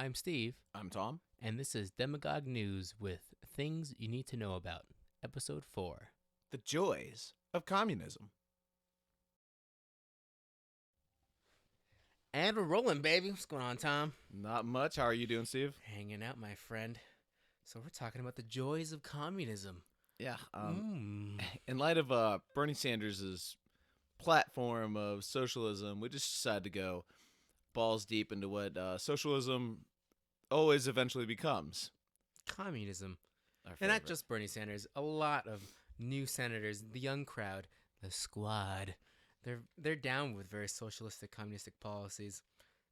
I'm Steve, I'm Tom. and this is Demagogue News with Things You Need to Know About, Episode 4. The joys of communism. And we're rolling, baby. What's going on, Tom? Not much. How are you doing, Steve? Hanging out, my friend. So we're talking about the joys of communism. Yeah. In light of Bernie Sanders' platform of socialism, we just decided to go balls deep into what socialism always eventually becomes. Communism. Our And not favorite. just Bernie Sanders. A lot of new senators, the young crowd, the squad. They're down with very socialistic, communistic policies.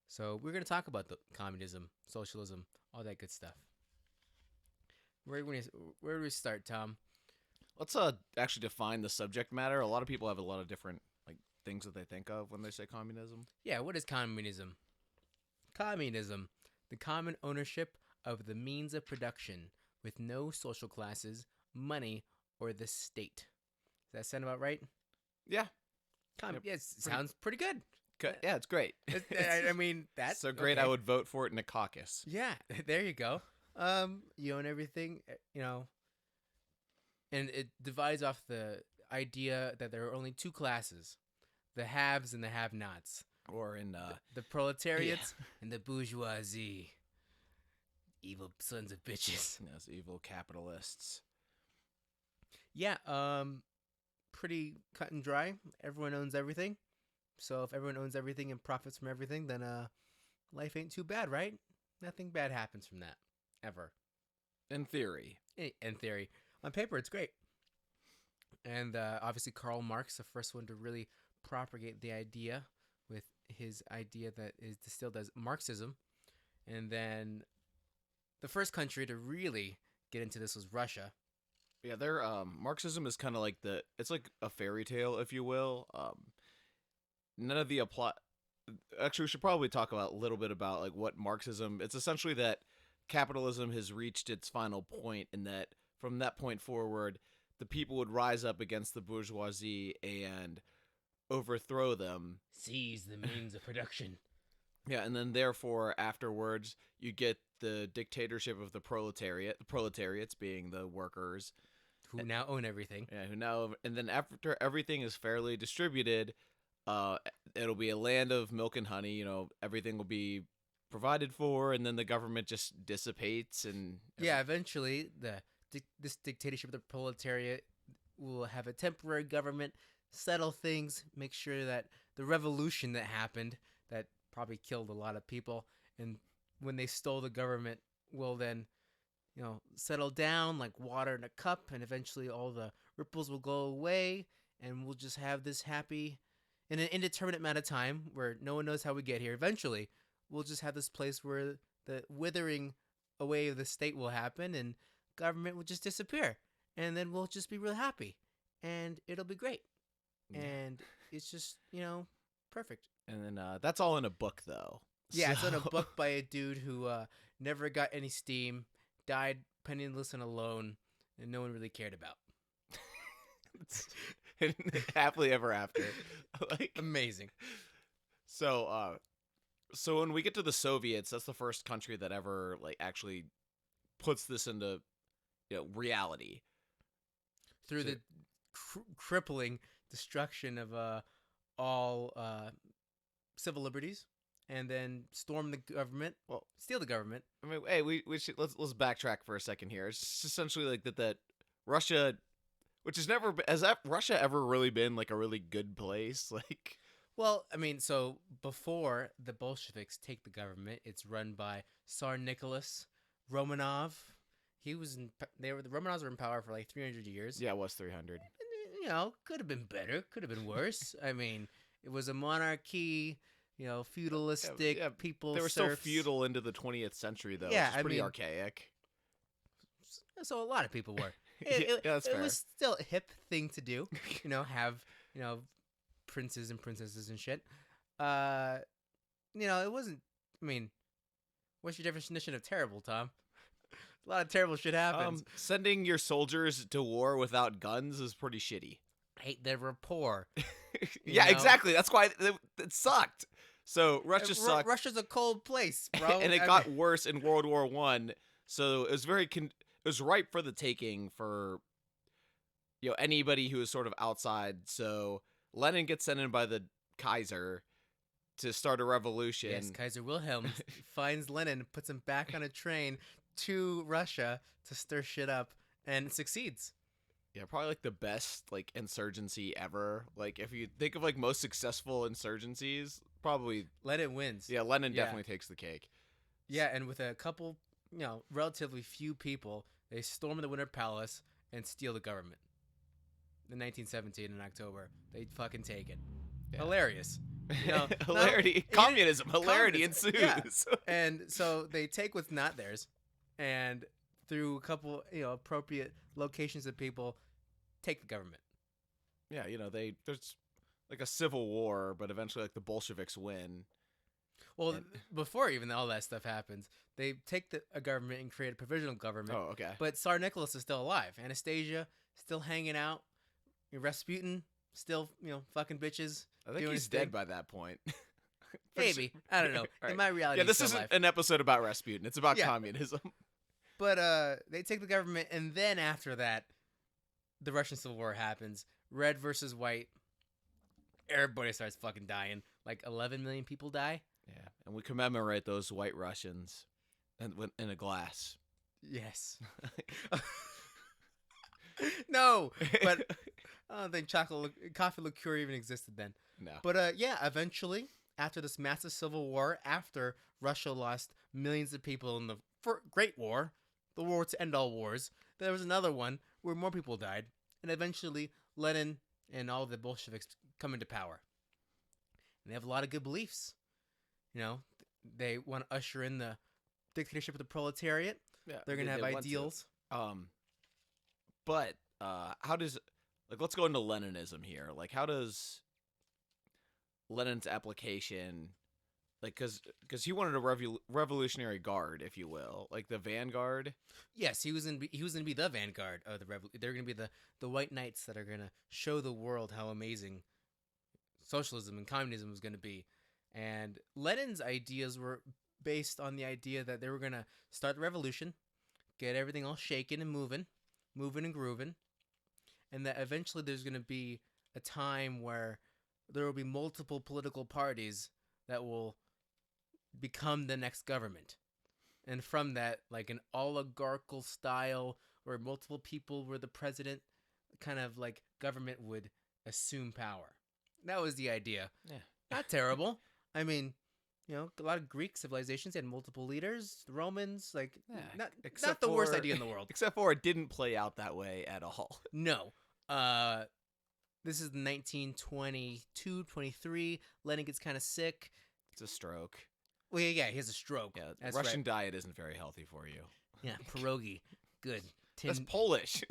So we're going to talk about the communism, socialism, all that good stuff. Where do we start, Tom? Let's actually define the subject matter. A lot of people have a lot of different things that they think of when they say communism. Yeah, what is communism? Communism, the common ownership of the means of production with no social classes, money, or the state. Does that sound about right? Yeah. Yep. Yes, sounds pretty good. Yeah, it's great. I mean, that's so great. okay. I would vote for it in a caucus. Yeah, there you go. You own everything, and it divides off the idea that there are only two classes, the haves and the have-nots. Or in The proletariats and the bourgeoisie. Evil sons of bitches. Those evil capitalists. Yeah, pretty cut and dry. Everyone owns everything. So if everyone owns everything and profits from everything, then life ain't too bad, right? Nothing bad happens from that. Ever. In theory. In theory. On paper, it's great. And obviously Karl Marx, the first one to really propagate the idea with his idea that is distilled as Marxism. And then the first country to really get into this was Russia. Yeah, their Marxism is kind of like it's like a fairy tale, if you will. None of the Actually, we should probably talk about a little bit about like what Marxism. It's essentially that capitalism has reached its final point, and that from that point forward, the people would rise up against the bourgeoisie and overthrow them. Seize the means of production. Yeah, and then therefore afterwards you get the dictatorship of the proletariat. The proletariats being the workers Who now own everything. Yeah, and then after everything is fairly distributed, it'll be a land of milk and honey. Everything will be provided for, and then the government just dissipates. And Yeah, eventually this dictatorship of the proletariat will have a temporary government, settle things, make sure that the revolution that happened, that probably killed a lot of people, and when they stole the government, will then settle down like water in a cup, and eventually all the ripples will go away, and we'll just have this happy, in an indeterminate amount of time where no one knows how we get here. Eventually, we'll just have this place where the withering away of the state will happen, and government will just disappear, and then we'll just be real happy, and it'll be great, and it's just perfect. And then that's all in a book, though. Yeah, it's on a book by a dude who never got any steam, died penniless and alone, and no one really cared about. Happily ever after. Amazing. So when we get to the Soviets, that's the first country that ever actually puts this into reality through the crippling destruction of all civil liberties, and then storm the government. Well, steal the government. I mean, hey, we should let's backtrack for a second here. It's essentially like that Russia, which has Russia ever really been like a really good place? Well, I mean, so before the Bolsheviks take the government, it's run by Tsar Nicholas Romanov. The Romanovs were in power for like 300 years. Yeah, it was 300. Could have been better, could have been worse. I mean, it was a monarchy, feudalistic people. They were serfs. still feudal into the 20th century, though. Yeah, which is pretty archaic. So a lot of people were. That's fair. It was still a hip thing to do. Have princes and princesses and shit. It wasn't. I mean, what's your definition of terrible, Tom? A lot of terrible shit happens. Sending your soldiers to war without guns is pretty shitty. They were poor. Yeah, exactly. That's why it sucked. So Russia sucked. Russia's a cold place, bro. And it got worse in World War I. So it was it was ripe for the taking for anybody who was sort of outside. So Lenin gets sent in by the Kaiser to start a revolution. Yes, Kaiser Wilhelm finds Lenin, puts him back on a train to Russia to stir shit up, and succeeds. Yeah, probably like the best like insurgency ever. Like if you think of like most successful insurgencies, probably Lenin wins. Yeah, Lenin definitely takes the cake. Yeah, and with a couple, relatively few people, they storm the Winter Palace and steal the government. In 1917 in October, they fucking take it. Yeah. Hilarious. Hilarity, communism, hilarity ensues. Yeah. And so they take what's not theirs, and through a couple, appropriate locations of people, take the government. Yeah, there's like a civil war, but eventually like the Bolsheviks win. Well, before even all that stuff happens, they take a government and create a provisional government. Oh, okay. But Tsar Nicholas is still alive. Anastasia still hanging out. Rasputin still, fucking bitches. I think he's dead by that point. Maybe. I don't know. Right. In my reality, yeah, this isn't an episode about Rasputin. It's about communism. But they take the government, and then after that, the Russian Civil War happens. Red versus white. Everybody starts fucking dying. Like 11 million people die. Yeah, and we commemorate those white Russians in a glass. Yes. No, but I don't think coffee liqueur even existed then. No. But eventually, after this massive civil war, after Russia lost millions of people in the Great War, the war to end all wars, there was another one where more people died, and eventually Lenin and all the Bolsheviks come into power. And they have a lot of good beliefs. They want to usher in the dictatorship of the proletariat. Yeah, they're going to have ideals. But how does let's go into Leninism here. Like, how does Lenin's application, because he wanted a revolutionary guard, if you will, like the vanguard. Yes, he was going to be the vanguard of the revolution. They're going to be the white knights that are going to show the world how amazing socialism and communism was going to be. And Lenin's ideas were based on the idea that they were going to start the revolution, get everything all shaking and moving and grooving, and that eventually there's going to be a time where there will be multiple political parties that will become the next government. And from that, like an oligarchical style where multiple people were the president, kind of like government would assume power. That was the idea. Yeah. Not terrible. I mean, a lot of Greek civilizations had multiple leaders. The Romans, not the worst idea in the world. Except for it didn't play out that way at all. No. This is 1922, 23. Lenin gets kind of sick. It's a stroke. Well, yeah, he has a stroke. Yeah, that's Russian right. diet isn't very healthy for you. Yeah, pierogi. Good. That's Polish.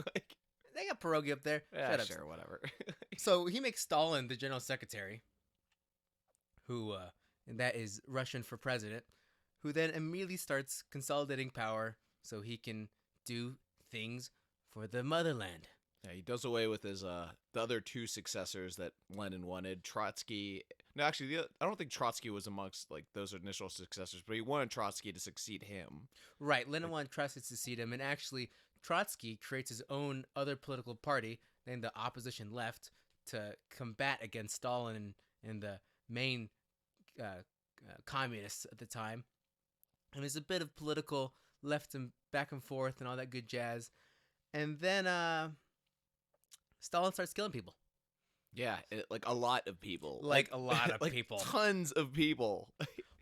They got pierogi up there. Yeah, sure, whatever. So he makes Stalin the general secretary, who, and that is Russian for president, who then immediately starts consolidating power so he can do things for the motherland. Yeah, he does away with his the other two successors that Lenin wanted, Trotsky. No, actually, I don't think Trotsky was amongst those initial successors, but he wanted Trotsky to succeed him. Right, Lenin wanted Trotsky to succeed him, and actually Trotsky creates his own other political party named the Opposition Left to combat against Stalin and the main communists at the time. And there's a bit of political left and back and forth and all that good jazz. And then Stalin starts killing people. Yeah, a lot of people. A lot of people. Tons of people.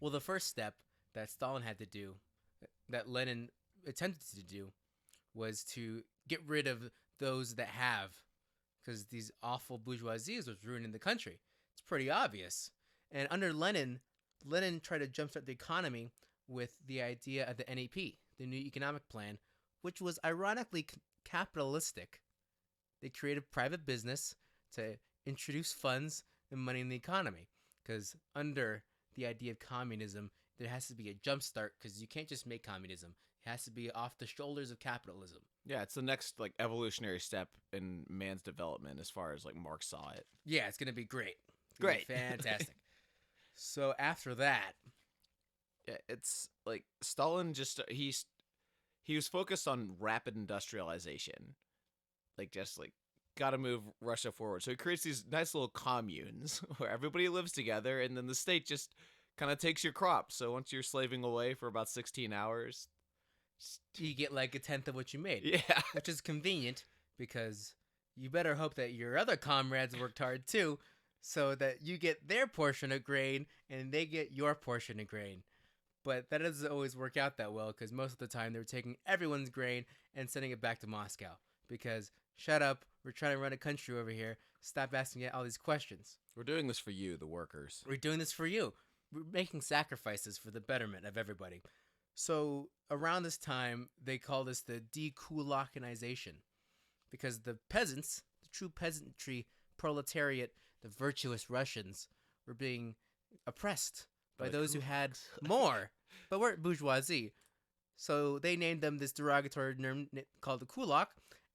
Well, the first step that Stalin had to do, that Lenin attempted to do, was to get rid of those that have, because these awful bourgeoisies was ruining the country. It's pretty obvious. And under Lenin tried to jumpstart the economy with the idea of the NEP, the New Economic Plan, which was ironically capitalistic. They created private business to introduce funds and money in the economy, because under the idea of communism, there has to be a jumpstart, because you can't just make communism. It has to be off the shoulders of capitalism. Yeah, it's the next evolutionary step in man's development as far as Marx saw it. Yeah, it's going to be great. Great. Fantastic. So after that, Yeah, it's like Stalin just he was focused on rapid industrialization, like just like got to move Russia forward. So he creates these nice little communes where everybody lives together, and then the state just kind of takes your crops. So once you're slaving away for about 16 hours, you get like a tenth of what you made, yeah, which is convenient because you better hope that your other comrades worked hard too, so that you get their portion of grain and they get your portion of grain. But that doesn't always work out that well because most of the time they're taking everyone's grain and sending it back to Moscow. Because, shut up, we're trying to run a country over here. Stop asking all these questions. we're doing this for you, the workers. We're doing this for you. We're making sacrifices for the betterment of everybody. So, around this time, they call this the dekulakization. Because the peasants, the true peasantry, proletariat, the virtuous Russians, were being oppressed by those who had more, but weren't bourgeoisie. So they named them this derogatory term called the kulak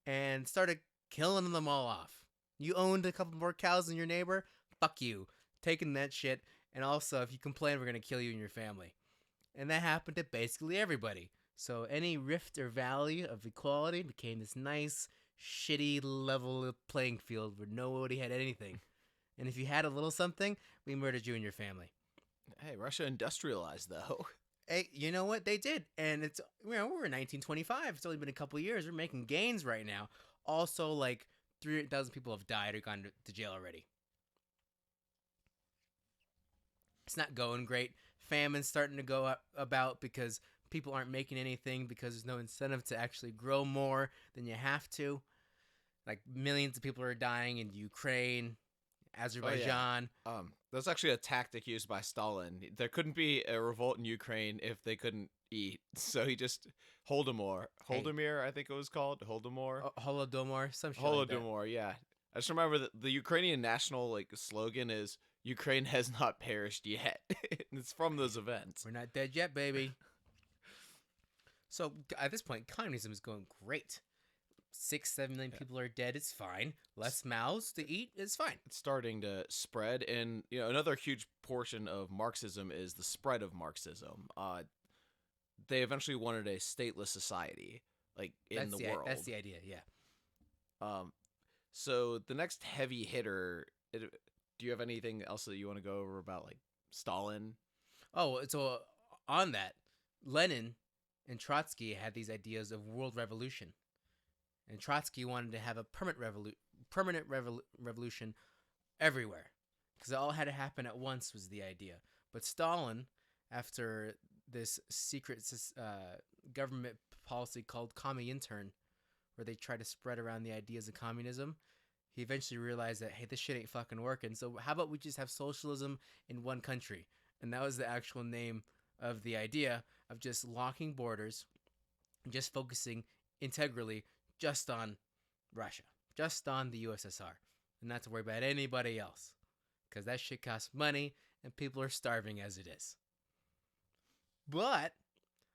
and started killing them all off. You owned a couple more cows than your neighbor? Fuck you. Taking that shit. And also, if you complain, we're going to kill you and your family. And that happened to basically everybody. So any rift or valley of equality became this nice, shitty level playing field where nobody had anything. And if you had a little something, we murdered you and your family. Hey, Russia industrialized though. Hey, you know what? They did. And it's, we're in 1925. It's only been a couple of years. We're making gains right now. Also, like, 300,000 people have died or gone to jail already. It's not going great. Famine's starting to go about because people aren't making anything because there's no incentive to actually grow more than you have to. Like, millions of people are dying in Ukraine, Azerbaijan. Oh, yeah. That's actually a tactic used by Stalin. There couldn't be a revolt in Ukraine if they couldn't eat. So he just Holodomor, I think it was called Holodomor. Holodomor, some shit like that. Holodomor, yeah. I just remember that the Ukrainian national slogan is "Ukraine has not perished yet." It's from those events. We're not dead yet, baby. So at this point, communism is going great. 6-7 million people are dead. It's fine. Less mouths to eat. It's fine. It's starting to spread, and another huge portion of Marxism is the spread of Marxism. They eventually wanted a stateless society, in the world. That's the idea. Yeah. So the next heavy hitter. Do you have anything else that you want to go over about Stalin? Oh, so on that, Lenin and Trotsky had these ideas of world revolution. And Trotsky wanted to have a permanent revolution everywhere. Because it all had to happen at once was the idea. But Stalin, after this secret government policy called Comintern, where they tried to spread around the ideas of communism, he eventually realized that, hey, this shit ain't fucking working. So how about we just have socialism in one country? And that was the actual name of the idea of just locking borders, just focusing integrally just on Russia, just on the USSR, and not to worry about anybody else, because that shit costs money and people are starving as it is. But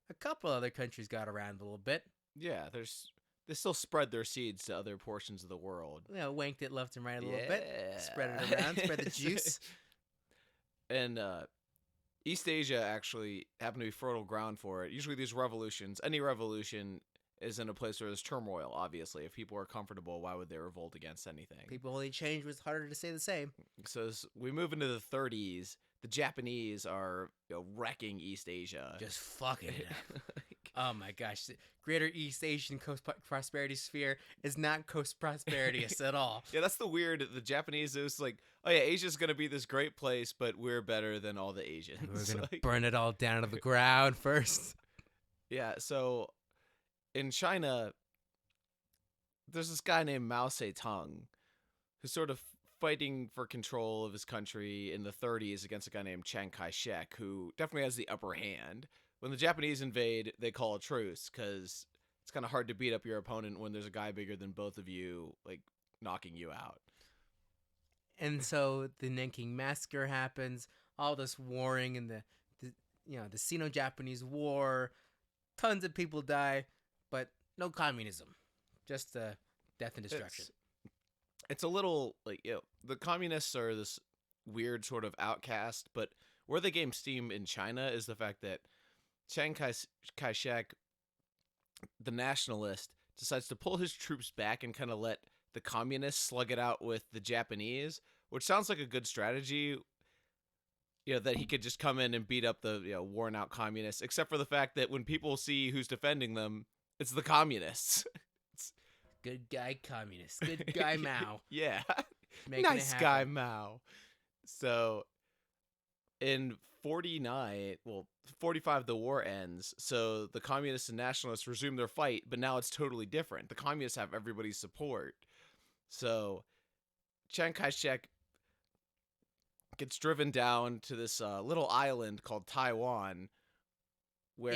a couple other countries got around a little bit. Yeah, they still spread their seeds to other portions of the world. Wanked it left and right a little bit, spread it around, spread the juice. And East Asia actually happened to be fertile ground for it. Usually these revolutions, any revolution is in a place where there's turmoil, obviously. If people are comfortable, why would they revolt against anything? People only change was harder to say the same. So as we move into the 30s, the Japanese are wrecking East Asia. Just fucking it up. Oh my gosh. The Greater East Asian Coast Prosperity Sphere is not Coast Prosperity at all. Yeah, that's the Japanese, it was like, oh yeah, Asia's going to be this great place, but we're better than all the Asians. We're going to burn it all down to the ground first. Yeah, so in China, there's this guy named Mao Zedong who's sort of fighting for control of his country in the 30s against a guy named Chiang Kai-shek, who definitely has the upper hand. When the Japanese invade, they call a truce because it's kind of hard to beat up your opponent when there's a guy bigger than both of you, knocking you out. And so the Nanking Massacre happens, all this warring and the Sino-Japanese War, tons of people die, but no communism, just death and destruction. It's a little the communists are this weird sort of outcast, but where they gained steam in China is the fact that Chiang Kai-shek, the nationalist, decides to pull his troops back and kind of let the communists slug it out with the Japanese, which sounds like a good strategy. That he could just come in and beat up the worn out communists, except for the fact that when people see who's defending them, it's the communists. Good guy communist. Good guy Mao. Yeah. Making Nice guy Mao. So in 45, the war ends. So the communists and nationalists resume their fight, but now it's totally different. The communists have everybody's support. So Chiang Kai-shek gets driven down to this little island called Taiwan, where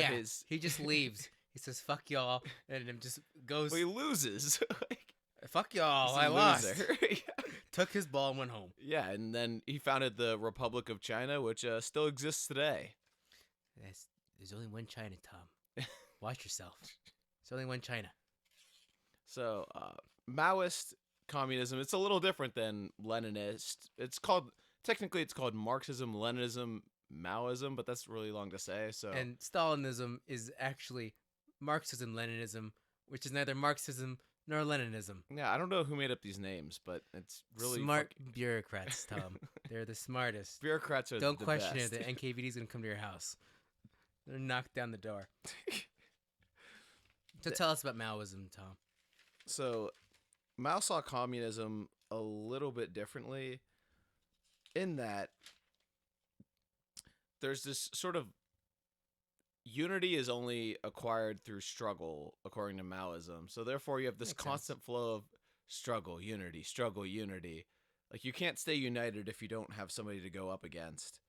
he just leaves. He says, "Fuck y'all," and then just goes. Well, he loses. Fuck y'all! I lost. Took his ball and went home. Yeah, and then he founded the Republic of China, which still exists today. There's only one China, Tom. Watch yourself. There's only one China. So, Maoist communism, it's a little different than Leninist. Technically it's called Marxism, Leninism, Maoism, but that's really long to say. So, and Stalinism is actually Marxism, Leninism, which is neither Marxism nor Leninism. Yeah, I don't know who made up these names, but it's really smart bureaucrats, Tom. They're the smartest. Bureaucrats are Don't the question best. it. The NKVD is gonna come to your house. They're knock down the door. So tell us about Maoism, Tom. So, Mao saw communism a little bit differently, in that there's this sort of unity is only acquired through struggle, according to Maoism. So therefore you have this constant flow of struggle, unity. Like, you can't stay united if you don't have somebody to go up against.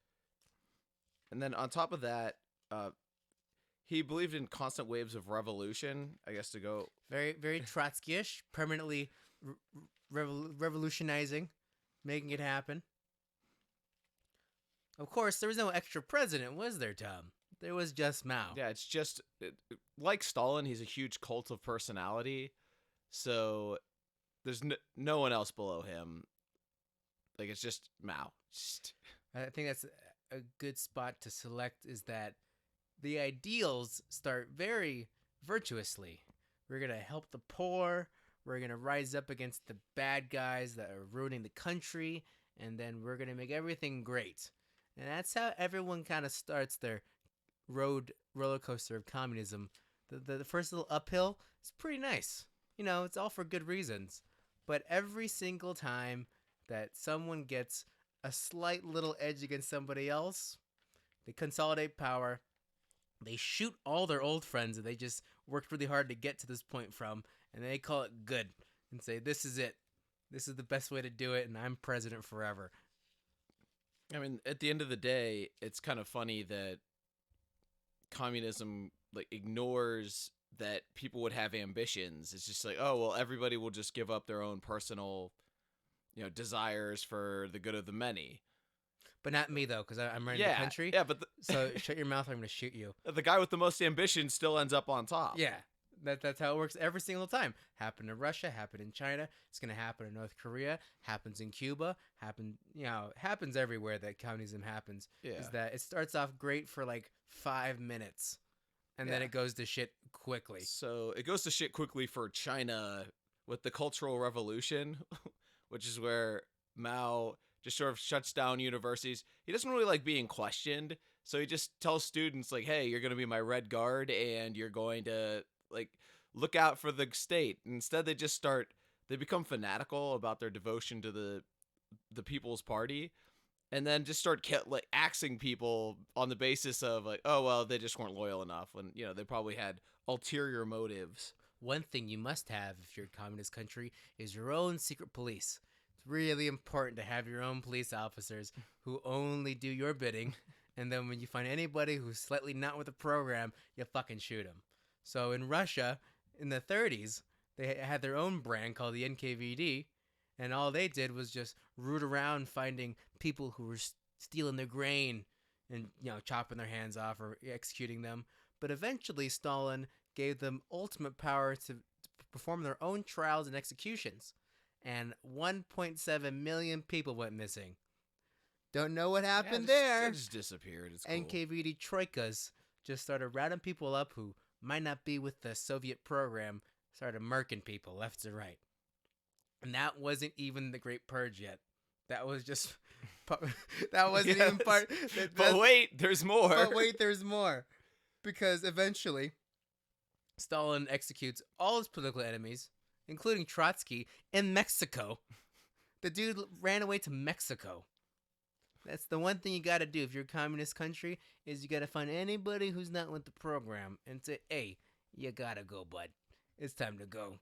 And then on top of that, he believed in constant waves of revolution, I guess, to go... Very, very Trotsky-ish, permanently revolutionizing, making it happen. Of course, there was no extra president, was there, Tom? There was just Mao. Yeah, it's just... like Stalin, he's a huge cult of personality, so there's no one else below him. Like, it's just Mao. I think that's a good spot to select, is that the ideals start very virtuously. We're going to help the poor. We're going to rise up against the bad guys that are ruining the country. And then we're going to make everything great. And that's how everyone kind of starts their roller coaster of communism. The first little uphill is pretty nice. It's all for good reasons. But every single time that someone gets a slight little edge against somebody else, they consolidate power. They shoot all their old friends that they just worked really hard to get to this point from, and they call it good and say, this is it. This is the best way to do it, and I'm president forever. I mean, at the end of the day, it's kind of funny that communism ignores that people would have ambitions. It's just like, oh, well, everybody will just give up their own personal, desires for the good of the many. But not me, though, because I'm running the country. Yeah, but so shut your mouth or I'm going to shoot you. The guy with the most ambition still ends up on top. Yeah, that's how it works every single time. Happened in Russia, happened in China. It's going to happen in North Korea. Happens in Cuba. Happens everywhere that communism happens. Yeah. Is that it starts off great for 5 minutes, and then it goes to shit quickly. So it goes to shit quickly for China with the Cultural Revolution, which is where Mao just sort of shuts down universities. He doesn't really like being questioned, so he just tells students, hey, you're going to be my Red Guard, and you're going to, look out for the state. Instead, they become fanatical about their devotion to the People's Party, and then just start axing people on the basis of, oh, well, they just weren't loyal enough, when, they probably had ulterior motives. One thing you must have if you're a communist country is your own secret police. It's really important to have your own police officers who only do your bidding, and then when you find anybody who's slightly not with the program, you fucking shoot them. So in Russia, in the 30s, they had their own brand called the NKVD, and all they did was just root around finding people who were stealing their grain and, chopping their hands off or executing them. But eventually, Stalin gave them ultimate power to perform their own trials and executions. And 1.7 million people went missing. Don't know what happened They there. just disappeared. It's cool. NKVD troikas just started rounding people up who might not be with the Soviet program, started murking people left to right. And that wasn't even the Great Purge yet. That was just... that wasn't even part... But wait, there's more. But wait, there's more. Because eventually, Stalin executes all his political enemies, including Trotsky, in Mexico. The dude ran away to Mexico. That's the one thing you gotta do if you're a communist country, is you gotta find anybody who's not with the program and say, hey, you gotta go, bud. It's time to go.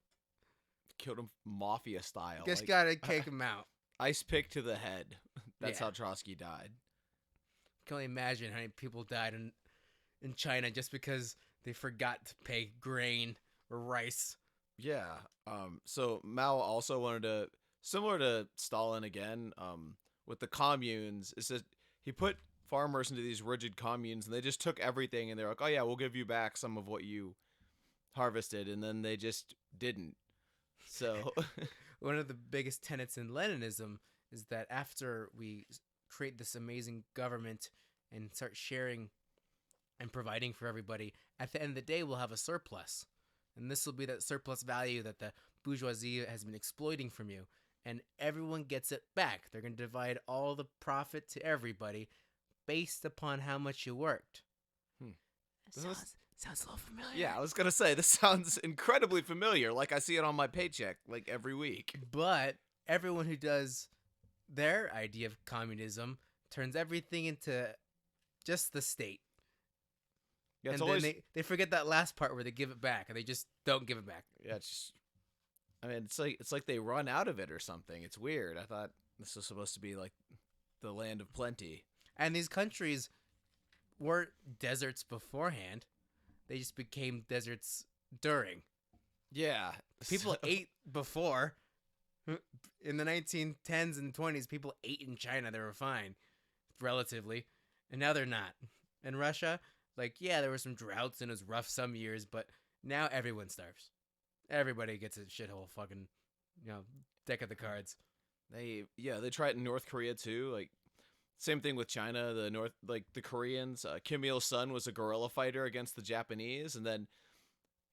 Killed him mafia style. Just gotta kick him out. Ice pick to the head. That's how Trotsky died. I can only imagine how many people died in China just because they forgot to pay grain or rice. Yeah. So Mao also wanted to, similar to Stalin again, with the communes, it says he put farmers into these rigid communes and they just took everything and they're like, oh yeah, we'll give you back some of what you harvested, and then they just didn't. So one of the biggest tenets in Leninism is that after we create this amazing government and start sharing and providing for everybody, at the end of the day, we'll have a surplus. And this will be that surplus value that the bourgeoisie has been exploiting from you. And everyone gets it back. They're going to divide all the profit to everybody based upon how much you worked. Sounds a little familiar. Yeah, I was going to say, this sounds incredibly familiar. Like I see it on my paycheck, like every week. But everyone who does their idea of communism turns everything into just the state. Yeah, and then they forget that last part where they give it back, and they just don't give it back. Yeah, it's just... I mean, it's like they run out of it or something. It's weird. I thought this was supposed to be like the land of plenty. And these countries weren't deserts beforehand. They just became deserts during. Yeah. People ate before. In the 1910s and 20s, people ate in China. They were fine, relatively. And now they're not. In Russia, there were some droughts and it was rough some years, but now everyone starves. Everybody gets a shithole fucking, deck of the cards. They try it in North Korea too. Like, same thing with China. The Koreans. Kim Il Sung was a guerrilla fighter against the Japanese, and then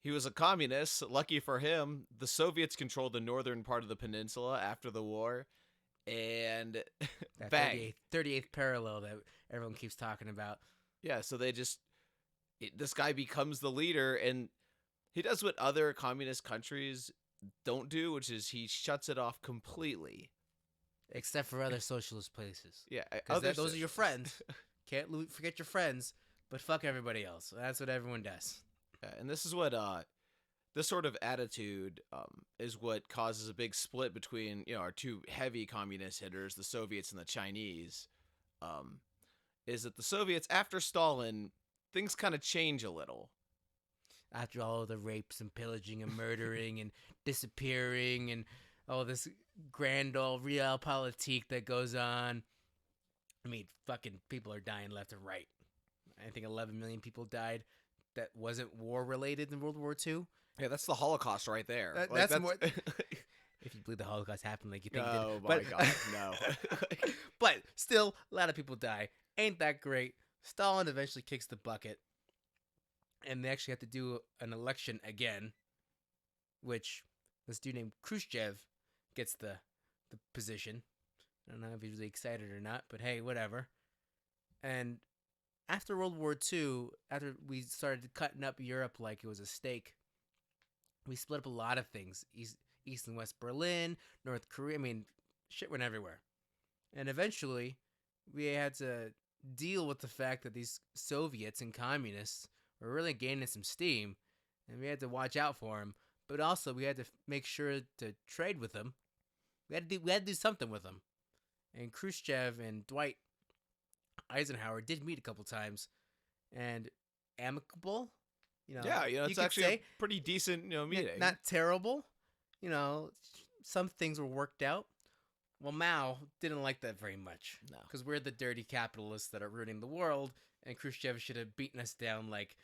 he was a communist. Lucky for him, the Soviets controlled the northern part of the peninsula after the war, and that bang, 38th parallel that everyone keeps talking about. Yeah, so this guy becomes the leader, and he does what other communist countries don't do, which is he shuts it off completely. Except for other socialist places. Yeah. Those are your friends. Can't forget your friends, but fuck everybody else. That's what everyone does. Yeah, and this is what, this sort of attitude is what causes a big split between, our two heavy communist hitters, the Soviets and the Chinese, is that the Soviets, after Stalin, things kind of change a little. After all of the rapes and pillaging and murdering and disappearing and all this grand old realpolitik that goes on. I mean, fucking people are dying left and right. I think 11 million people died that wasn't war-related in World War II. Yeah, that's the Holocaust right there. That's more... If you believe the Holocaust happened like you think it did. Oh, my God, no. But still, a lot of people die. Ain't that great? Stalin eventually kicks the bucket. And they actually have to do an election again, which this dude named Khrushchev gets the position. I don't know if he's really excited or not, but hey, whatever. And after World War II, after we started cutting up Europe like it was a steak, we split up a lot of things. East and West Berlin, North Korea. I mean, shit went everywhere. And eventually, we had to deal with the fact that these Soviets and communists were really gaining some steam, and we had to watch out for them. But also, we had to make sure to trade with them. We had to do something with them. And Khrushchev and Dwight Eisenhower did meet a couple times, and amicable. It's actually a pretty decent, meeting. Not terrible. Some things were worked out. Well, Mao didn't like that very much. No. Because we're the dirty capitalists that are ruining the world, and Khrushchev should have beaten us down like,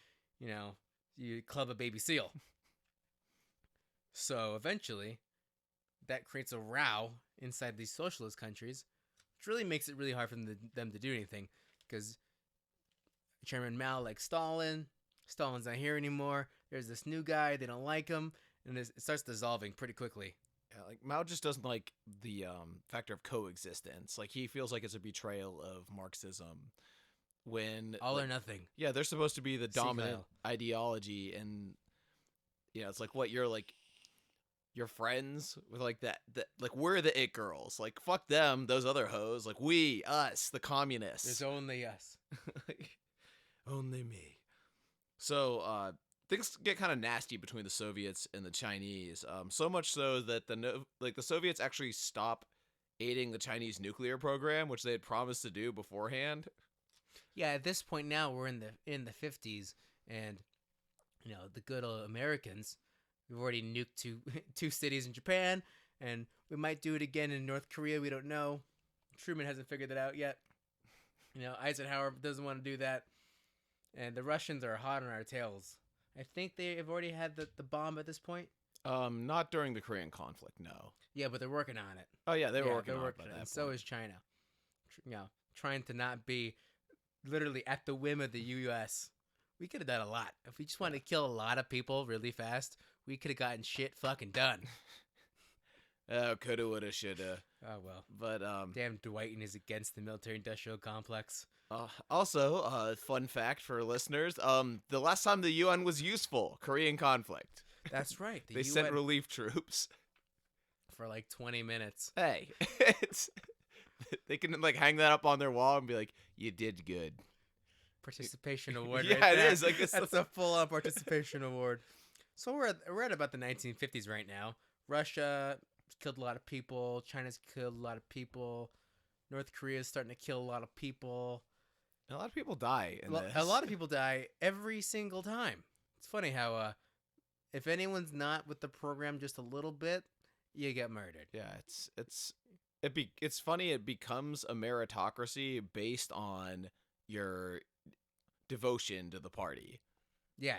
you club a baby seal. So eventually, that creates a row inside these socialist countries, which really makes it really hard for them to do anything, because Chairman Mao likes Stalin. Stalin's not here anymore. There's this new guy. They don't like him, and it starts dissolving pretty quickly. Yeah, like Mao just doesn't like the factor of coexistence. Like he feels like it's a betrayal of Marxism when All like, or nothing. yeah, they're supposed to be the dominant Kyle. ideology, and it's like what you're like. Your friends with like that like we're the it girls, like fuck them, those other hoes, like we us the communists. There's only us. Only me. So things get kind of nasty between the Soviets and the Chinese, so much so that the Soviets actually stop aiding the Chinese nuclear program, which they had promised to do beforehand. Yeah, at this point now we're in the 50s, and the good old Americans, we've already nuked two cities in Japan, and we might do it again in North Korea. We don't know. Truman hasn't figured that out yet. Eisenhower doesn't want to do that. And the Russians are hot on our tails. I think they have already had the bomb at this point. Not during the Korean conflict, no. Yeah, but they're working on it. Oh yeah, they were working on it by that and point. so is China. Trying to not be literally at the whim of the U.S. We could have done a lot. If we just wanted to kill a lot of people really fast, we could have gotten shit fucking done. Oh, coulda, woulda, shoulda. Oh, well. But, damn Dwight and is against the military-industrial complex. Also, fun fact for listeners, the last time the UN was useful, Korean conflict. That's right. They sent relief troops. For like 20 minutes. Hey, they can like hang that up on their wall and be like, you did good. Participation award. Yeah, right it there. is. I guess that's a full-on participation award. So we're at about the 1950s right now. Russia killed a lot of people. China's killed a lot of people. North Korea's starting to kill a lot of people. A lot of people die in this. A lot of people die every single time. It's funny how if anyone's not with the program just a little bit, you get murdered. Yeah, it's funny. It becomes a meritocracy based on your devotion to the party. Yeah.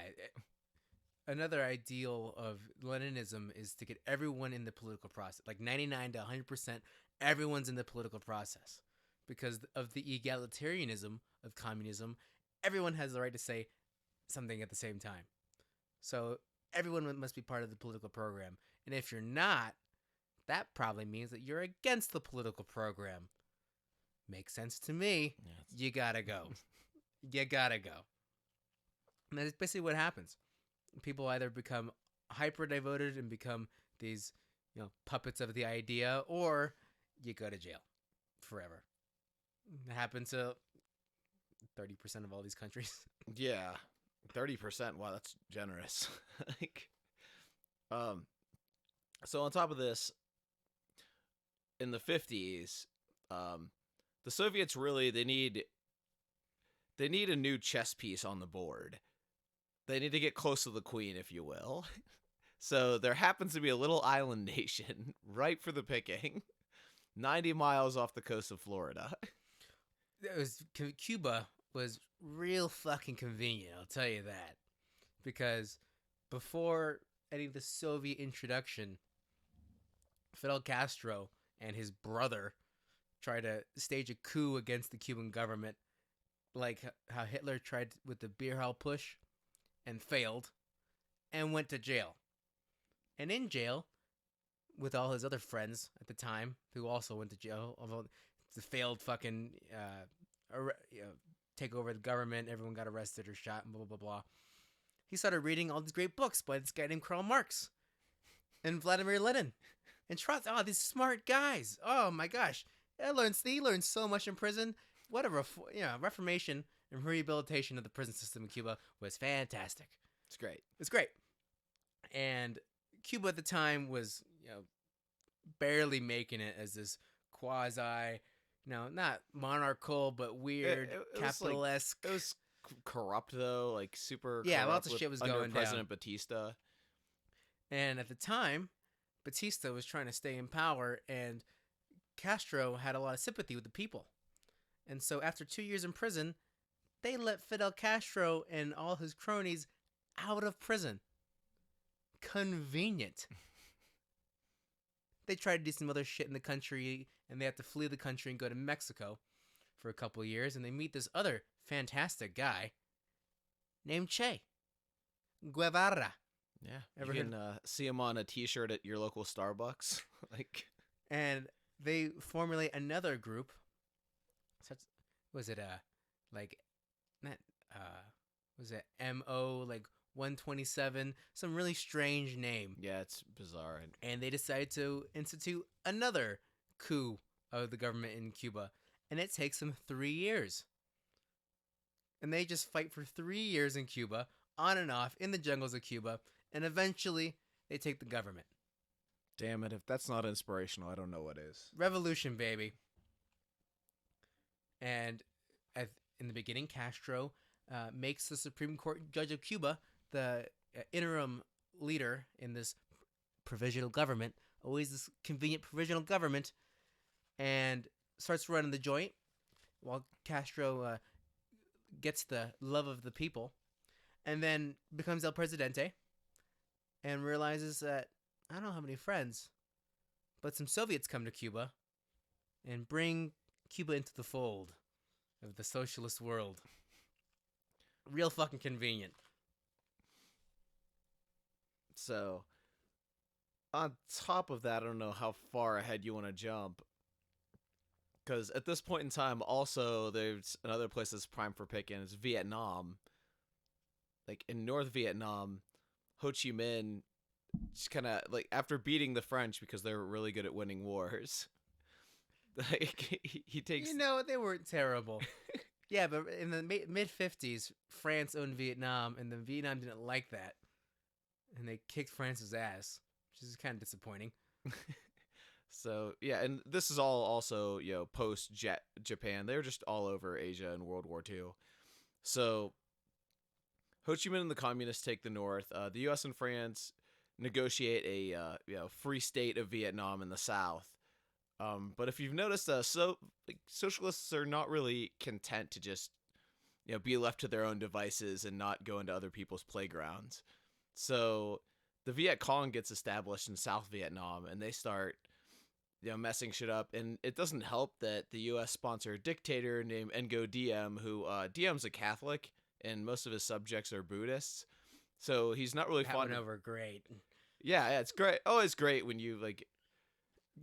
Another ideal of Leninism is to get everyone in the political process. Like 99 to 100%, everyone's in the political process. Because of the egalitarianism of communism, everyone has the right to say something at the same time. So everyone must be part of the political program. And if you're not, that probably means that you're against the political program. Makes sense to me. Yeah, you gotta go. You gotta go. And that's basically what happens. People either become hyper devoted and become these, puppets of the idea, or you go to jail forever. It happens to 30% of all these countries. Yeah, 30%. Wow, that's generous. So on top of this, in the 50s, the Soviets really they need a new chess piece on the board. They need to get close to the queen, if you will. So there happens to be a little island nation ripe for the picking, 90 miles off the coast of Florida. Cuba was real fucking convenient, I'll tell you that. Because before any of the Soviet introduction, Fidel Castro and his brother tried to stage a coup against the Cuban government, like how Hitler tried with the beer hall push and failed and went to jail. And in jail, with all his other friends at the time, who also went to jail, although it's a failed fucking take over the government, everyone got arrested or shot, and blah, blah, blah, blah. He started reading all these great books by this guy named Karl Marx and Vladimir Lenin. And Trotsky, these smart guys. Oh my gosh. He learned so much in prison. What a reformation and rehabilitation of the prison system in Cuba was fantastic. It's great. It's great. And Cuba at the time was, barely making it as this quasi, not monarchical, but weird, capitalesque. It was corrupt, though, like super yeah, corrupt lots of shit was under going President down. Batista. And at the time, Batista was trying to stay in power, and Castro had a lot of sympathy with the people. And so after 2 years in prison, they let Fidel Castro and all his cronies out of prison. Convenient. They tried to do some other shit in the country and they have to flee the country and go to Mexico for a couple years, and they meet this other fantastic guy named Che Guevara. Yeah, Ever you can see him on a T-shirt at your local Starbucks. Like, and they formulate another group. Such was it like not was it MO like 127, some really strange name. yeah, it's bizarre. And they decide to institute another coup of the government in Cuba, and it takes them 3 years. And they just fight for 3 years in Cuba, on and off in the jungles of Cuba, and eventually they take the government. Damn it! If that's not inspirational, I don't know what is. Revolution, baby. And in the beginning, Castro makes the Supreme Court judge of Cuba the interim leader in this provisional government, always this convenient provisional government, and starts running the joint while Castro gets the love of the people, and then becomes El Presidente and realizes that I don't have any friends, but some Soviets come to Cuba and bring Cuba into the fold of the socialist world. Real fucking convenient. So, on top of that, I don't know how far ahead you want to jump. Because at this point in time, also, there's another place that's prime for picking. It's Vietnam. Like, in North Vietnam, Ho Chi Minh just kind of, like, after beating the French, because they were really good at winning wars, like, he takes... You know, they weren't terrible. Yeah, but in the mid-50s, France owned Vietnam, and then Vietnam didn't like that. And they kicked France's ass, which is kind of disappointing. So, yeah, and this is all also, you know, post-Japan. They were just all over Asia in World War II. So, Ho Chi Minh and the Communists take the North. The U.S. and France negotiate a free state of Vietnam in the South. But if you've noticed, socialists are not really content to just, you know, be left to their own devices and not go into other people's playgrounds. So the Viet Cong gets established in South Vietnam, and they start, you know, messing shit up. And it doesn't help that the U.S. sponsor a dictator named Ngo Diem, who Diem's a Catholic, and most of his subjects are Buddhists. So he's not really That fond went of... over great. Yeah, it's great. Oh, it's great when you, like...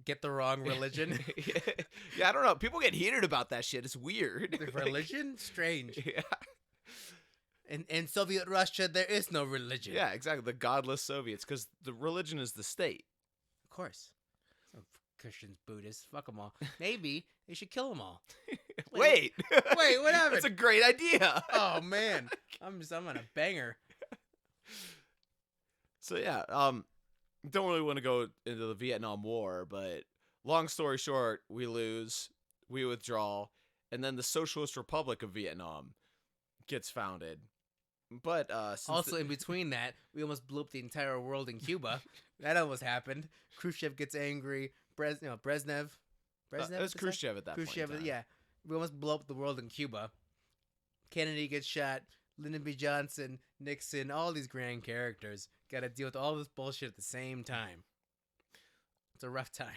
Get the wrong religion. Yeah, I don't know. People get heated about that shit. It's weird. The religion? Strange. Yeah. In Soviet Russia, there is no religion. Yeah, exactly. The godless Soviets, because the religion is the state. Of course. Some Christians, Buddhists, fuck them all. Maybe they should kill them all. Wait, what happened? That's a great idea. Oh man, I'm on a banger. So yeah, don't really want to go into the Vietnam War, but long story short, we lose, we withdraw, and then the Socialist Republic of Vietnam gets founded. But also in between that, we almost blew up the entire world in Cuba. That almost happened. Khrushchev gets angry. Brezhnev. It was Khrushchev at that point. Khrushchev, yeah. We almost blew up the world in Cuba. Kennedy gets shot. Lyndon B. Johnson, Nixon, all these grand characters got to deal with all this bullshit at the same time. It's a rough time.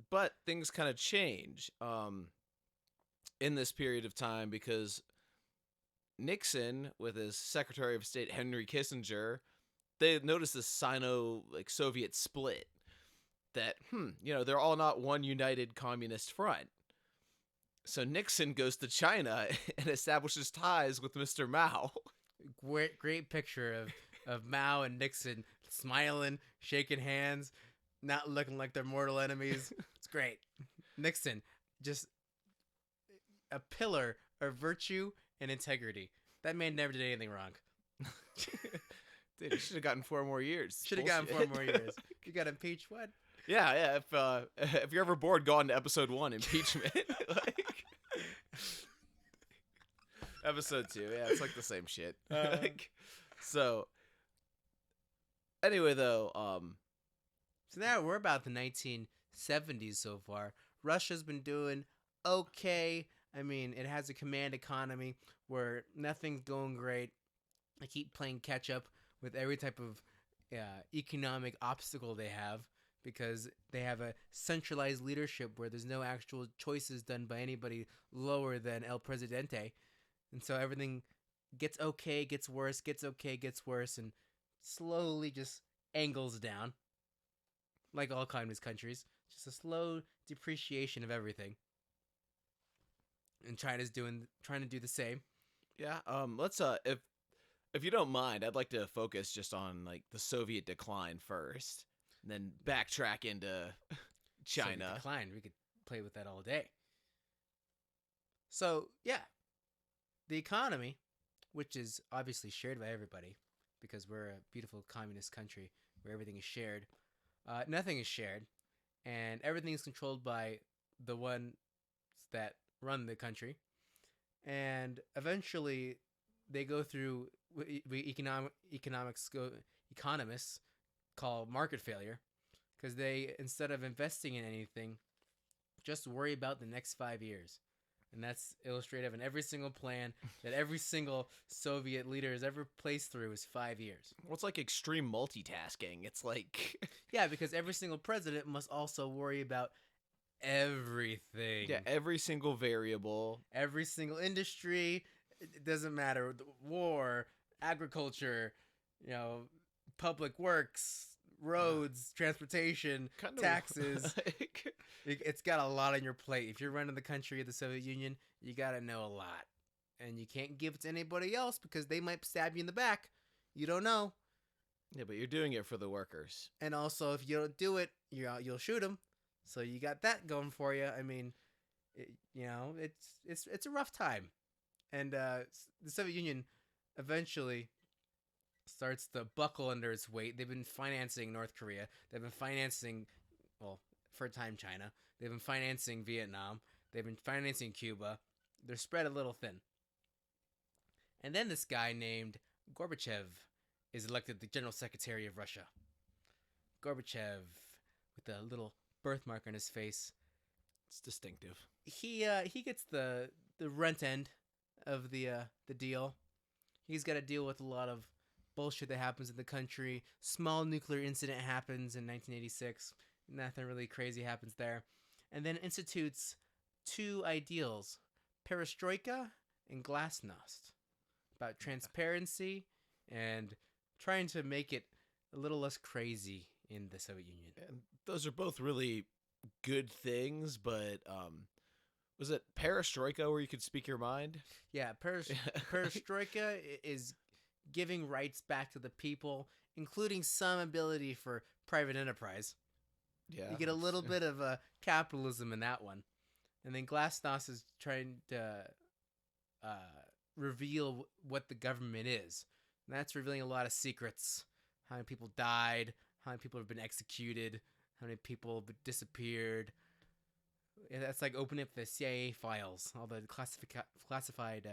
But things kind of change in this period of time, because Nixon, with his Secretary of State Henry Kissinger, they noticed this Sino-Soviet split. That, they're all not one united communist front. So Nixon goes to China and establishes ties with Mr. Mao. Great picture of Mao and Nixon smiling, shaking hands, not looking like they're mortal enemies. It's great. Nixon, just a pillar of virtue and integrity. That man never did anything wrong. Dude, you should have gotten 4 more years. Should have gotten 4 more years. You got impeached, what? Yeah. If you're ever bored, go on to episode 1, impeachment. Episode 2, yeah, it's like the same shit. So, anyway, though, so now we're about the 1970s so far. Russia's been doing okay. I mean, it has a command economy where nothing's going great. I keep playing catch up with every type of economic obstacle they have. because they have a centralized leadership where there's no actual choices done by anybody lower than El Presidente. And so everything gets okay, gets worse, gets okay, gets worse, and slowly just angles down. Like all communist countries. Just a slow depreciation of everything. And China's trying to do the same. Yeah. Let's if you don't mind, I'd like to focus just on like the Soviet decline first, and then backtrack into China. Soviet decline. We could play with that all day. So, yeah. The economy, which is obviously shared by everybody, because we're a beautiful communist country where everything is shared. Nothing is shared, and everything is controlled by the ones that run the country. And eventually, they go through what economists call market failure, because they, instead of investing in anything, just worry about the next 5 years. And that's illustrative in every single plan that every single Soviet leader has ever placed through is 5 years. Well, it's like extreme multitasking. It's like Yeah, because every single president must also worry about everything. yeah, every single variable, Every single industry. It doesn't matter. War, agriculture, public works, roads, transportation, kind of taxes. like, It's got a lot on your plate. If you're running the country of the Soviet Union, you got to know a lot. And you can't give it to anybody else because they might stab you in the back. You don't know. yeah, but you're doing it for the workers. And also, if you don't do it, you'll shoot them. So you got that going for you. I mean, it's a rough time. And the Soviet Union eventually starts to buckle under its weight. They've been financing North Korea. They've been financing, well, for a time, China. They've been financing Vietnam. They've been financing Cuba. They're spread a little thin. And then this guy named Gorbachev is elected the General Secretary of Russia. Gorbachev, with a little birthmark on his face. It's distinctive. He gets the runt end of the deal. He's got to deal with a lot of bullshit that happens in the country. Small nuclear incident happens in 1986. Nothing really crazy happens there. And then institutes two ideals, perestroika and glasnost, about transparency and trying to make it a little less crazy in the Soviet Union. And those are both really good things, but was it perestroika where you could speak your mind? Yeah, perestroika is giving rights back to the people, including some ability for private enterprise. Yeah. You get a little bit of capitalism in that one. And then glasnost is trying to reveal what the government is. And that's revealing a lot of secrets. How many people died, how many people have been executed, how many people have disappeared. Yeah, that's like opening up the CIA files, all the classified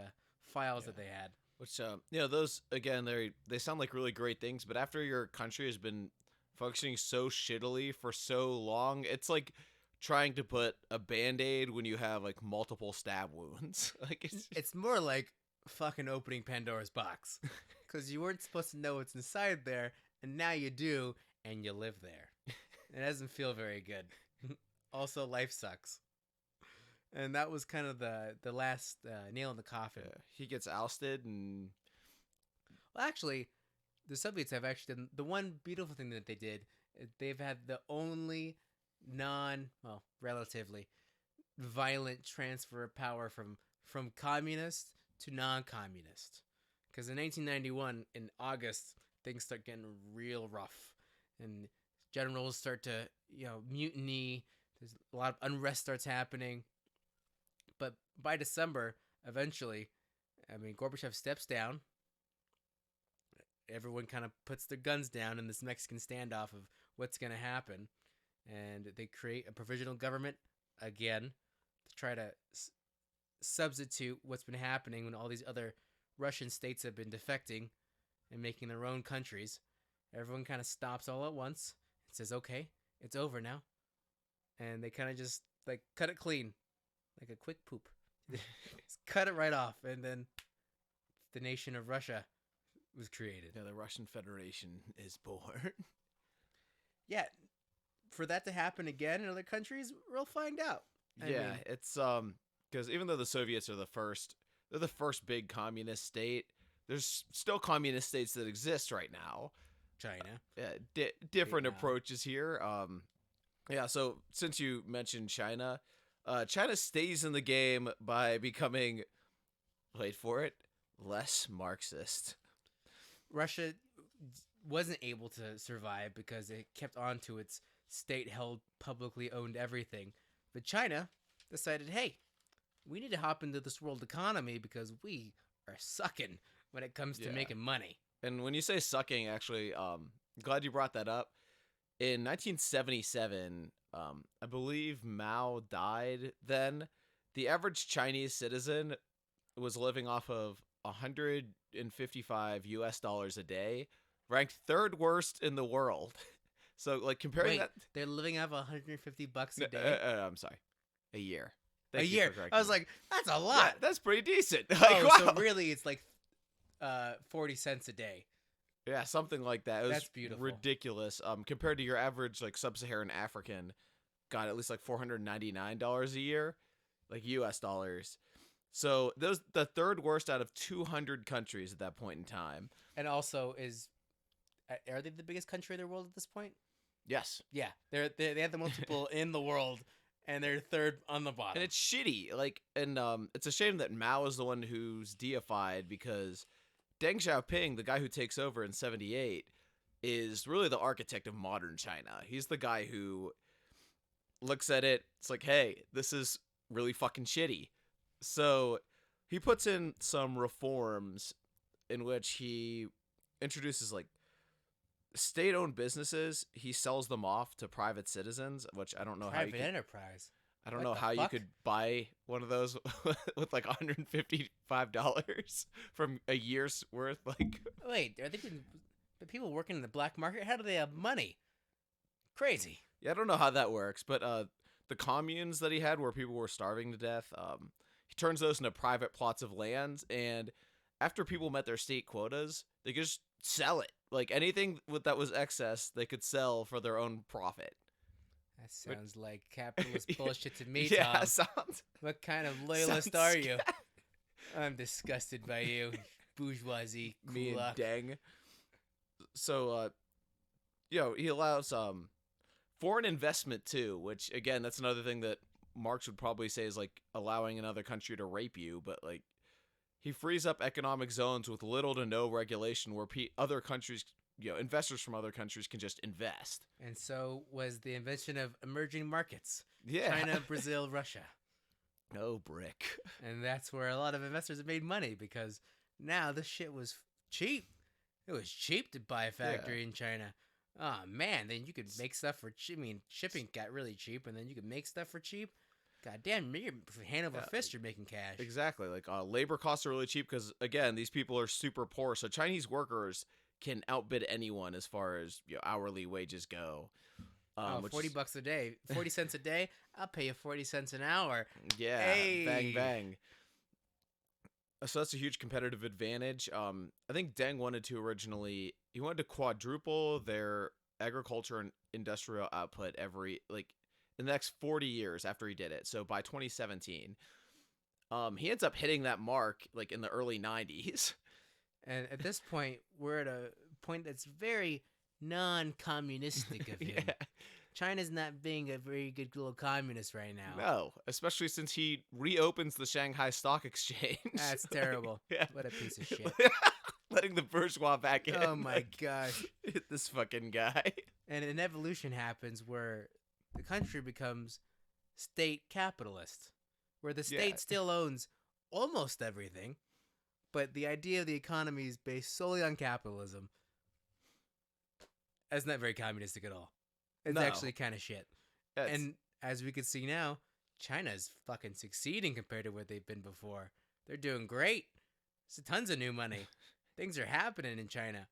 files that they had. Which, those, again, they sound like really great things, but after your country has been functioning so shittily for so long, it's like trying to put a Band-Aid when you have, like, multiple stab wounds. Like It's more like fucking opening Pandora's box. Because you weren't supposed to know what's inside there, and now you do, and you live there. It doesn't feel very good. Also, life sucks. And that was kind of the last nail in the coffin. Yeah, he gets ousted, and Well, actually, the Soviets have actually done the one beautiful thing that they did. They've had the only relatively violent transfer of power from communist to non-communist. Because in 1991, in August, things start getting real rough, and generals start to mutiny. There's a lot of unrest starts happening. But by December, eventually, Gorbachev steps down. Everyone kind of puts their guns down in this Mexican standoff of what's going to happen. And they create a provisional government again to try to substitute what's been happening when all these other Russian states have been defecting and making their own countries. Everyone kind of stops all at once and says, okay, it's over now. And they kind of just like cut it clean, like a quick poop. Just cut it right off. And then the nation of Russia was created. the Russian Federation is born. Yeah. for that to happen again in other countries, we'll find out. I mean, it's because even though the Soviets are they're the first big communist state. There's still communist states that exist right now. China. Different Vietnam. approaches here. Yeah. So since you mentioned China, China stays in the game by becoming, wait for it, less Marxist. Russia wasn't able to survive because it kept on to its state-held, publicly owned everything. But China decided, hey, we need to hop into this world economy because we are sucking when it comes to making money. And when you say sucking, actually, glad you brought that up. In 1977, I believe Mao died then. The average Chinese citizen was living off of $155 a day, ranked third worst in the world. So, like, comparing that... they're living off $150 a day? I'm sorry. A year. A year. I was like, that's a lot. Yeah, that's pretty decent. Like, wow. wow. So really it's like 40 cents a day. Yeah, something like that. It was That's beautiful. Ridiculous. Compared to your average, like, sub-Saharan African, got at least, like, $499 a year, like, US dollars. So, those the third worst out of 200 countries at that point in time. And also, are they the biggest country in the world at this point? Yes. Yeah, they have the most people in the world, and they're third on the bottom. And it's shitty. Like, and it's a shame that Mao is the one who's deified, because Deng Xiaoping, the guy who takes over in 78, is really the architect of modern China. He's the guy who looks at it, it's like, hey, this is really fucking shitty. So he puts in some reforms in which he introduces, like, state-owned businesses. He sells them off to private citizens, which I don't know private enterprise. I don't know how you could buy one of those with like $155 from a year's worth. Like, wait, are they the people working in the black market? How do they have money? Crazy. Yeah, I don't know how that works, but the communes that he had where people were starving to death, he turns those into private plots of land, and after people met their state quotas, they could just sell it. Like, anything that was excess, they could sell for their own profit. That sounds like capitalist bullshit to me, Yeah, Tom. sounds... What kind of loyalist are you? I'm disgusted by you, bourgeoisie. Me and Deng. So, he allows foreign investment too, which, again, that's another thing that Marx would probably say is like allowing another country to rape you, but like he frees up economic zones with little to no regulation where other countries, investors from other countries can just invest. And so was the invention of emerging markets. Yeah. China, Brazil, Russia. Oh, brick. And that's where a lot of investors have made money, because now this shit was cheap. It was cheap to buy a factory in China. Oh, man. Then you could make stuff for cheap. I mean, shipping got really cheap, and then you could make stuff for cheap. God damn, you're hand over fist, you're making cash. Exactly. Like, labor costs are really cheap because, again, these people are super poor. So Chinese workers can outbid anyone as far as hourly wages go. $40 a day, 40 cents a day. I'll pay you 40 cents an hour. Yeah, hey. Bang bang. So that's a huge competitive advantage. I think Deng wanted to quadruple their agriculture and industrial output in the next 40 years after he did it. So by 2017, he ends up hitting that mark like in the early 90s. And at this point, we're at a point that's very non-communistic of him. China's not being a very good little communist right now. No, especially since he reopens the Shanghai Stock Exchange. That's terrible. What a piece of shit. Letting the bourgeois back in. Oh my gosh. This fucking guy. And an evolution happens where the country becomes state capitalist, where the state still owns almost everything, but the idea of the economy is based solely on capitalism. That's not very communistic at all. It's actually kind of shit. And as we can see now, China's fucking succeeding compared to where they've been before. They're doing great. There's tons of new money. Things are happening in China.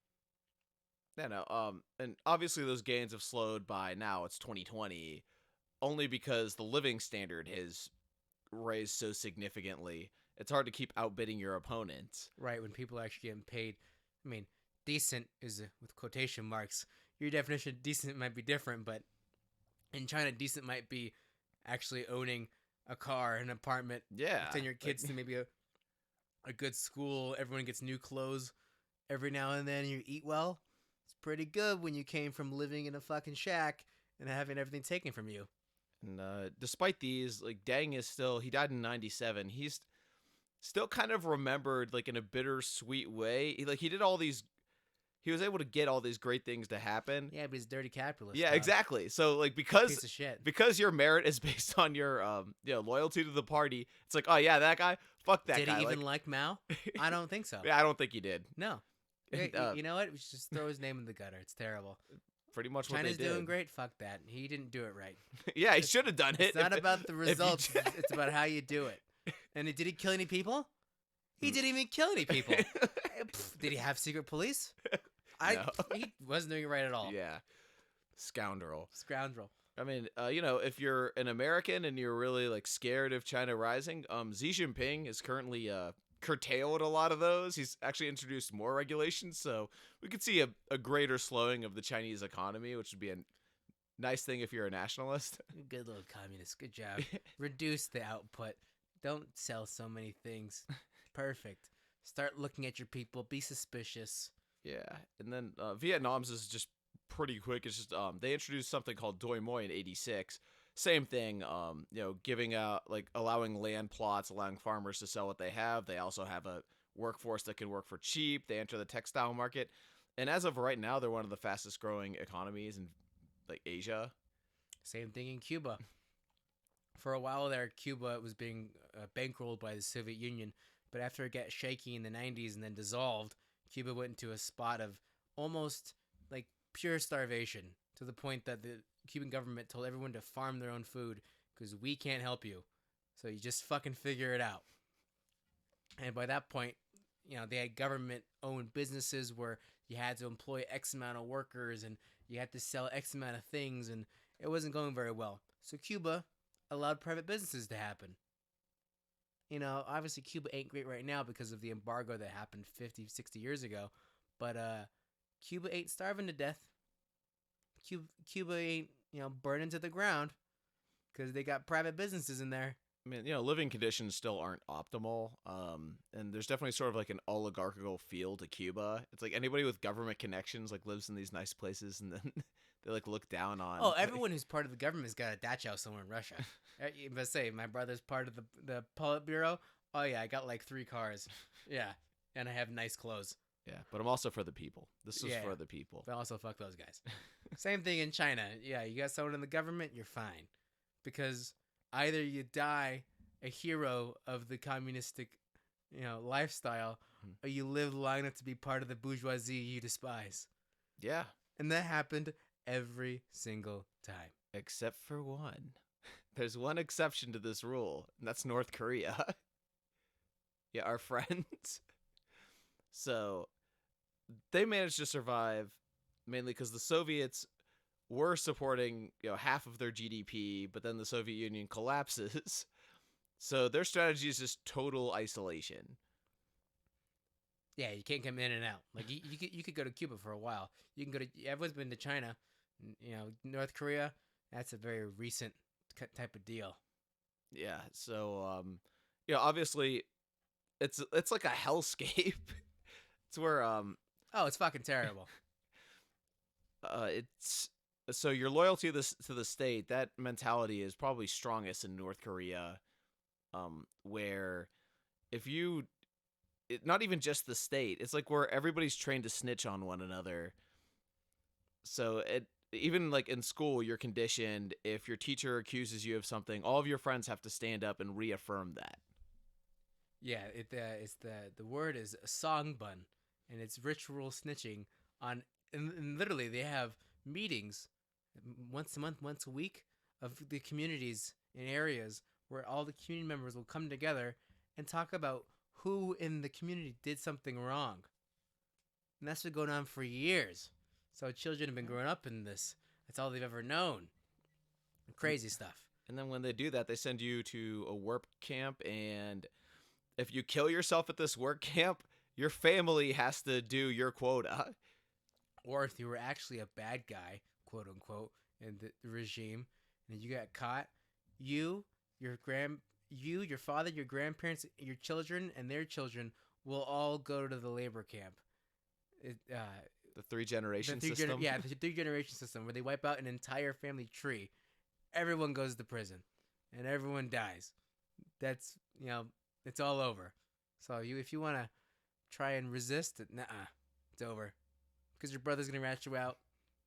Yeah, no. And obviously those gains have slowed by now. It's 2020, only because the living standard has raised so significantly. It's hard to keep outbidding your opponents. Right, when people are actually getting paid. I mean, decent is with quotation marks. Your definition of decent might be different, but In China, decent might be actually owning a car, an apartment, Yeah. send your kids to maybe a good school. Everyone gets new clothes every now and then. You eat well. It's pretty good when you came from living in a fucking shack and having everything taken from you. And despite these, like Deng is still, he died in 97. He's still kind of remembered like in a bittersweet way. He did all these, he was able to get all these great things to happen. Yeah, but he's dirty capitalist. Yeah, dog. exactly. So like Piece because of shit. because your merit is based on your loyalty to the party, it's like, oh yeah, that guy, fuck that Did guy. he even like Mao? I don't think so. Yeah, I don't think he did. No. And, You know what? We should just throw his name in the gutter. It's terrible. Pretty much what China's they did. doing great. Fuck that. He didn't do it right. Yeah, he should have done it. It's not about the you results. ju- It's about how you do it. And did he kill any people? He didn't even kill any people. Did he have secret police? No. He wasn't doing it right at all. Yeah, scoundrel. Scoundrel. I mean, if you're an American and you're really like scared of China rising, Xi Jinping is currently curtailed a lot of those. He's actually introduced more regulations, so we could see a greater slowing of the Chinese economy, which would be a nice thing if you're a nationalist. Good little communist. Good job. Reduce the output. Don't sell so many things. Perfect. Start looking at your people. Be suspicious. Yeah, and then Vietnam's is just pretty quick. It's just they introduced something called Doi Moi in '86. Same thing, giving out, like, allowing land plots, allowing farmers to sell what they have. They also have a workforce that can work for cheap. They enter the textile market. And as of right now, they're one of the fastest growing economies in, like, Asia. Same thing in Cuba. For a while there, Cuba was being bankrolled by the Soviet Union. But after it got shaky in the 90s and then dissolved, Cuba went into a spot of almost, like, pure starvation, to the point that the Cuban government told everyone to farm their own food because we can't help you. So you just fucking figure it out. And by that point, they had government-owned businesses where you had to employ X amount of workers and you had to sell X amount of things, and it wasn't going very well. So Cuba allowed private businesses to happen. Obviously Cuba ain't great right now because of the embargo that happened 50, 60 years ago. But Cuba ain't starving to death. Cuba ain't, burning to the ground because they got private businesses in there. I mean, living conditions still aren't optimal. And there's definitely sort of like an oligarchical feel to Cuba. It's like anybody with government connections like lives in these nice places, and then they like look down on. Oh, everyone who's part of the government's got a dacha house somewhere in Russia. But say my brother's part of the Politburo. Oh yeah, I got like 3 cars. Yeah, and I have nice clothes. Yeah, but I'm also for the people. This is for the people. But also fuck those guys. Same thing in China. Yeah, you got someone in the government, you're fine. Because either you die a hero of the communistic, lifestyle, or you live long enough to be part of the bourgeoisie you despise. Yeah. And that happened every single time. Except for one. There's one exception to this rule, and that's North Korea. Yeah, our friends. So they managed to survive mainly because the Soviets were supporting, half of their GDP, but then the Soviet Union collapses. So their strategy is just total isolation. Yeah, you can't come in and out. Like you could go to Cuba for a while. You can go to everyone's been to China, North Korea. That's a very recent type of deal. Yeah. So obviously, it's like a hellscape. It's where Oh, it's fucking terrible. It's so your loyalty to the state, that mentality is probably strongest in North Korea, where if you, not even just the state, it's like where everybody's trained to snitch on one another. So even like in school, you're conditioned, if your teacher accuses you of something, all of your friends have to stand up and reaffirm that. Yeah, it's the word is songbun, and it's ritual snitching on. And literally, they have meetings once a month, once a week, of the communities in areas where all the community members will come together and talk about who in the community did something wrong. And that's been going on for years. So children have been growing up in this. That's all they've ever known. Crazy stuff. And then when they do that, they send you to a work camp, and if you kill yourself at this work camp, your family has to do your quota. Or if you were actually a bad guy, quote unquote, in the regime, and you got caught, you, your father, your grandparents, your children, and their children will all go to the labor camp. The three generation system. The 3 generation system where they wipe out an entire family tree. Everyone goes to prison, and everyone dies. That's it's all over. So if you want to try and resist it, it's over, because your brother's gonna rat you out,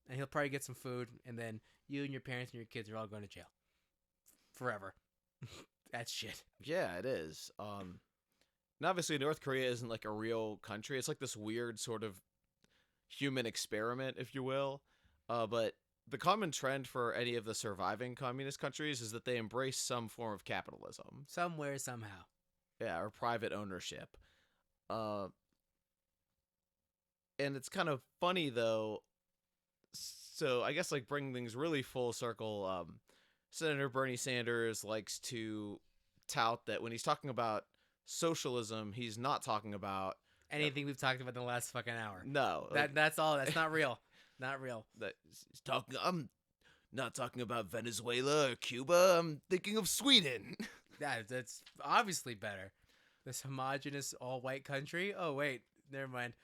and he'll probably get some food, and then you and your parents and your kids are all going to jail forever. That's shit. Yeah, it is. And obviously North Korea isn't like a real country. It's like this weird sort of human experiment, if you will. But the common trend for any of the surviving communist countries is that they embrace some form of capitalism. Somewhere, somehow. Yeah, or private ownership. And it's kind of funny, though. So I guess, like, bringing things really full circle, Senator Bernie Sanders likes to tout that when he's talking about socialism, he's not talking about anything we've talked about in the last fucking hour. No. That's all. That's not real. Not real. I'm not talking about Venezuela or Cuba. I'm thinking of Sweden. That's obviously better. This homogenous all-white country. Oh, wait. Never mind.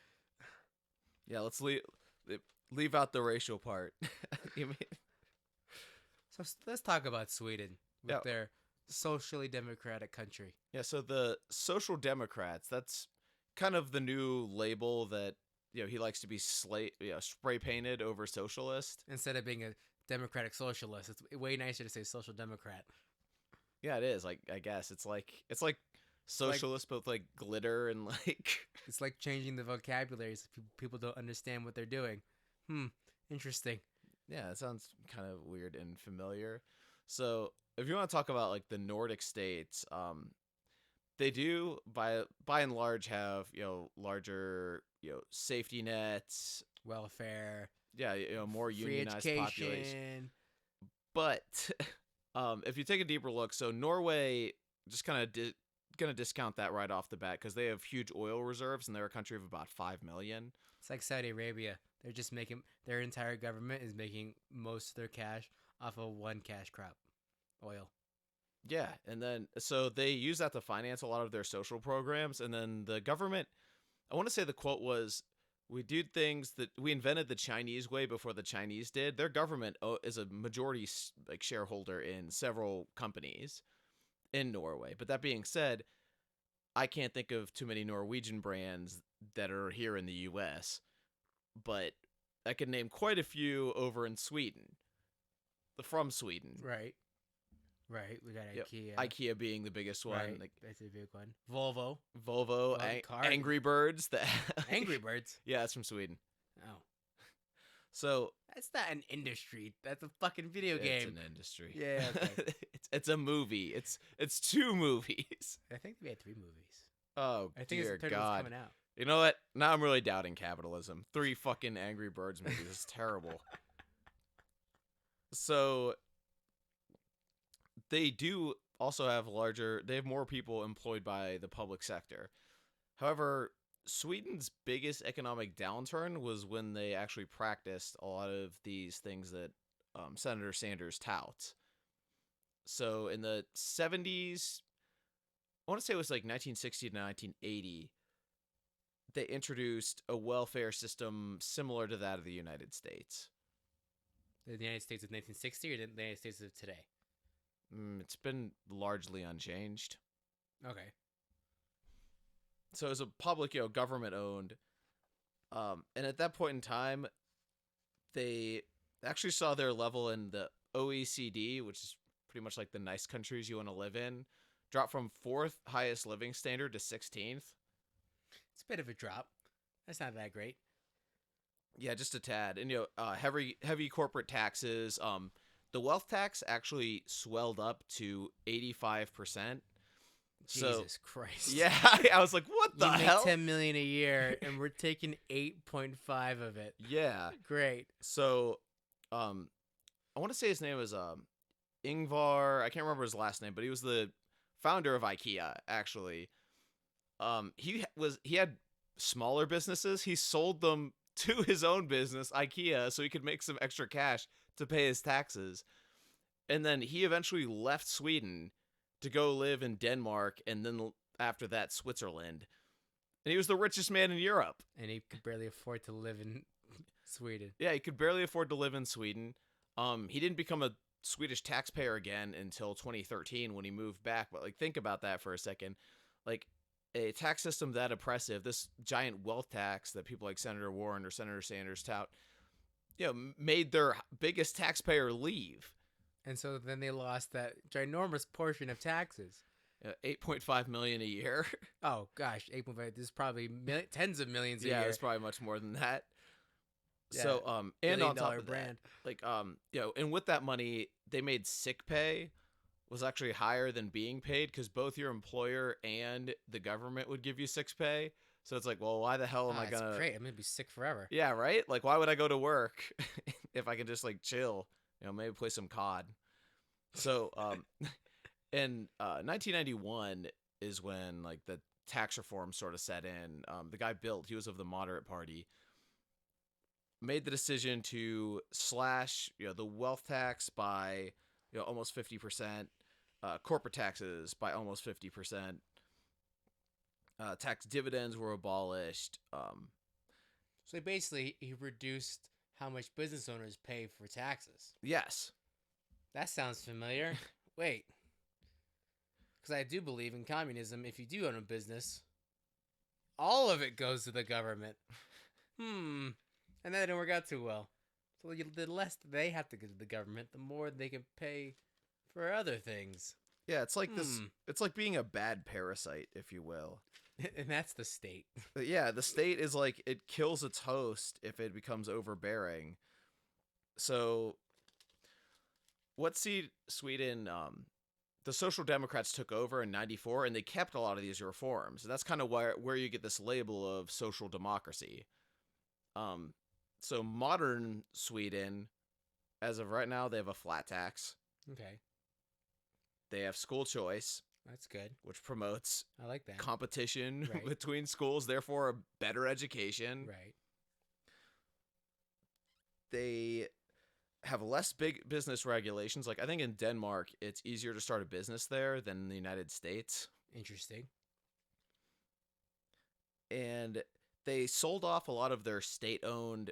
Yeah, let's leave out the racial part. So let's talk about Sweden with their socially democratic country. Yeah, so the Social Democrats, that's kind of the new label that he likes to be spray painted over socialist. Instead of being a democratic socialist, it's way nicer to say social democrat. Yeah, it is. Like, I guess it's like socialist, but with like glitter and like. It's like changing the vocabulary so people don't understand what they're doing. Interesting. Yeah, it sounds kind of weird and familiar. So if you want to talk about like the Nordic states, they do by and large have larger safety nets, welfare, more unionized population. But if you take a deeper look, so Norway, just kind of gonna discount that right off the bat because they have huge oil reserves and they're a country of about 5 million. It's like Saudi Arabia. They're just making their entire government is making most of their cash off of one cash crop, oil. Yeah, and then so they use that to finance a lot of their social programs, and then the government, I want to say the quote was, "We do things that we invented the Chinese way before the Chinese did." Their government is a majority shareholder in several companies in Norway. But that being said, I can't think of too many Norwegian brands that are here in the U.S., but I could name quite a few over in Sweden. From Sweden. Right. We got IKEA. IKEA being the biggest one. Right. That's a big one. Volvo. Angry Birds. Angry Birds? Yeah, that's from Sweden. Oh. So. That's not an industry. That's a fucking video game. It's an industry. Yeah. Okay. It's a movie. It's 2 movies. I think we had 3 movies. Oh, I think dear it's the third God. one's coming out. You know what? Now I'm really doubting capitalism. 3 fucking Angry Birds movies. It's terrible. So they do also have they have more people employed by the public sector. However, Sweden's biggest economic downturn was when they actually practiced a lot of these things that Senator Sanders touts. So in the 70s, I want to say it was like 1960 to 1980, they introduced a welfare system similar to that of the United States. The United States of 1960 or the United States of today? It's been largely unchanged. Okay. So it was a public, government owned. And at that point in time, they actually saw their level in the OECD, which is pretty much like the nice countries you want to live in, drop from 4th highest living standard to 16th. It's a bit of a drop. That's not that great. Yeah, just a tad. And heavy corporate taxes. The wealth tax actually swelled up to 85%. Jesus Christ. Yeah, I was like, what the hell? You make $10 million a year, and we're taking 8.5 of it. Yeah. Great. So, I want to say his name was Ingvar. I can't remember his last name, but he was the founder of IKEA, actually. He had smaller businesses. He sold them to his own business, IKEA, so he could make some extra cash to pay his taxes. And then he eventually left Sweden to go live in Denmark, and then after that, Switzerland. And he was the richest man in Europe. And he could barely afford to live in Sweden. Yeah, he could barely afford to live in Sweden. He didn't become a Swedish taxpayer again until 2013 when he moved back. But like, think about that for a second. Like, a tax system that oppressive, this giant wealth tax that people like Senator Warren or Senator Sanders tout, made their biggest taxpayer leave. And so then they lost that ginormous portion of taxes. $8.5 million a year. Oh gosh, 8.5. This is probably tens of millions a year. Yeah, it's probably much more than that. Yeah. So, and on top of brand. that, and with that money, they made sick pay was actually higher than being paid because both your employer and the government would give you sick pay. So it's like, well, why the hell am I gonna? That's great. I'm gonna be sick forever. Yeah, right. Like, why would I go to work if I can just like chill? Maybe play some COD. So, in 1991 is when like the tax reform sort of set in. The guy he was of the moderate party, made the decision to slash the wealth tax by almost 50%, corporate taxes by almost 50%. Tax dividends were abolished. So basically, he reduced how much business owners pay for taxes. Yes. That sounds familiar. Wait. Because I do believe in communism, if you do own a business, all of it goes to the government. And that didn't work out too well. So the less they have to give to the government, the more they can pay for other things. Yeah, it's like this. It's like being a bad parasite, if you will. And that's the state. But yeah, the state is like, it kills its host if it becomes overbearing. So, Sweden, the Social Democrats took over in '94, and they kept a lot of these reforms. That's kind of where you get this label of social democracy. So modern Sweden, as of right now, they have a flat tax. Okay. They have school choice. That's good. Which promotes I like that. competition between schools, therefore a better education. Right. They have less big business regulations. Like, I think in Denmark, it's easier to start a business there than in the United States. Interesting. And they sold off a lot of their state-owned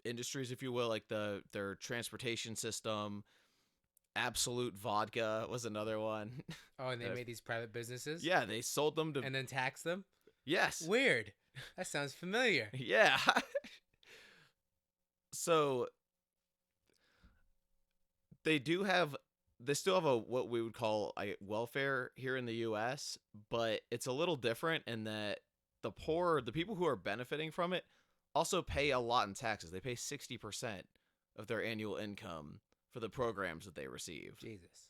industries, if you will, like their transportation system. Absolute Vodka was another one. Oh, and they made these private businesses? Yeah, they sold them to... And then taxed them? Yes. Weird. That sounds familiar. Yeah. So, they still have what we would call welfare here in the U.S., but it's a little different in that the people who are benefiting from it, also pay a lot in taxes. They pay 60% of their annual income for the programs that they receive. Jesus.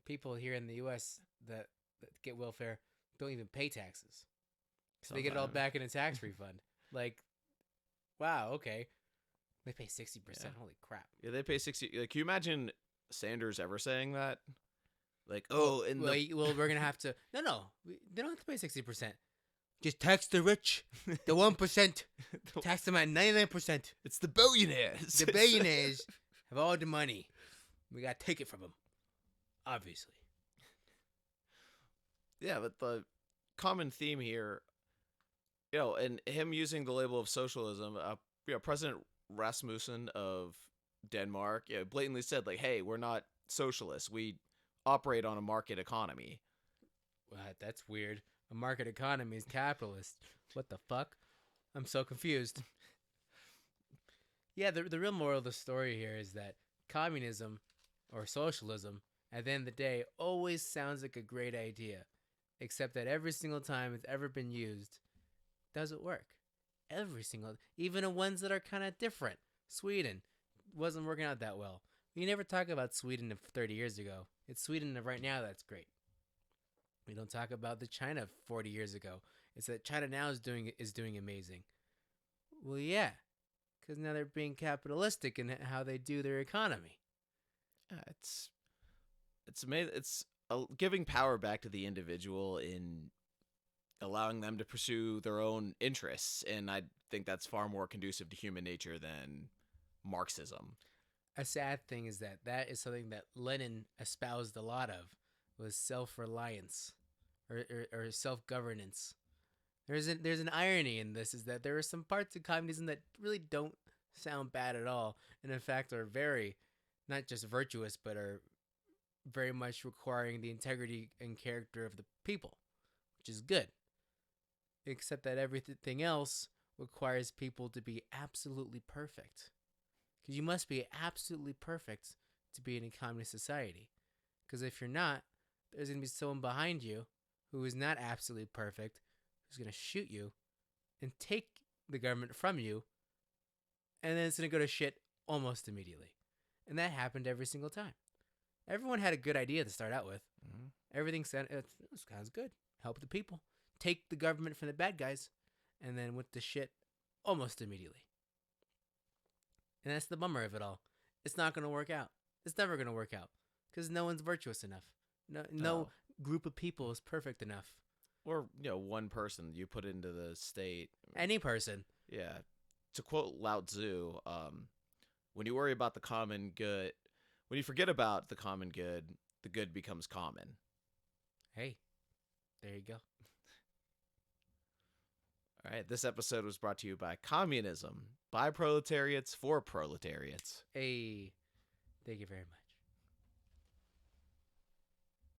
People here in the U.S. that get welfare don't even pay taxes. So they get it all back in a tax refund. Like, wow, okay. They pay 60%. Yeah. Holy crap. Yeah, they pay 60. Like, can you imagine Sanders ever saying that? Like, well, we're going to have to... No. They don't have to pay 60%. Just tax the rich, the 1%. Tax them at 99%. It's the billionaires. The billionaires have all the money. We got to take it from them. Obviously. Yeah, but the common theme here, and him using the label of socialism, President Rasmussen of Denmark, blatantly said, like, hey, we're not socialists. We operate on a market economy. What? That's weird. A market economy is capitalist. What the fuck? I'm so confused. Yeah, the real moral of the story here is that communism or socialism, at the end of the day, always sounds like a great idea, except that every single time it's ever been used, doesn't work. Even the ones that are kind of different. Sweden wasn't working out that well. We never talk about Sweden of 30 years ago. It's Sweden of right now that's great. We don't talk about the China of 40 years ago. It's that China now is doing amazing. Well, yeah, because now they're being capitalistic in how they do their economy. It's giving power back to the individual in allowing them to pursue their own interests, and I think that's far more conducive to human nature than Marxism. a sad thing is that is something that Lenin espoused a lot of, was self-reliance or self-governance. There's an irony in this, is that there are some parts of communism that really don't sound bad at all, and in fact are very, not just virtuous, but are very much requiring the integrity and character of the people, which is good. Except that everything else requires people to be absolutely perfect. Because you must be absolutely perfect to be in a communist society. Because if you're not, there's going to be someone behind you who is not absolutely perfect, who's going to shoot you and take the government from you, and then it's going to go to shit almost immediately. And that happened every single time. Everyone had a good idea to start out with. Mm-hmm. Everything sounds good. Help the people. Take the government from the bad guys, and then with the shit almost immediately. And that's the bummer of it all. It's not going to work out. It's never going to work out because no one's virtuous enough. No group of people is perfect enough. Or, one person you put into the state. Any person. Yeah. To quote Lao Tzu, when you worry about the common good, when you forget about the common good, the good becomes common. Hey, there you go. All right, this episode was brought to you by Communism, by proletariats for proletariats. Hey, thank you very much.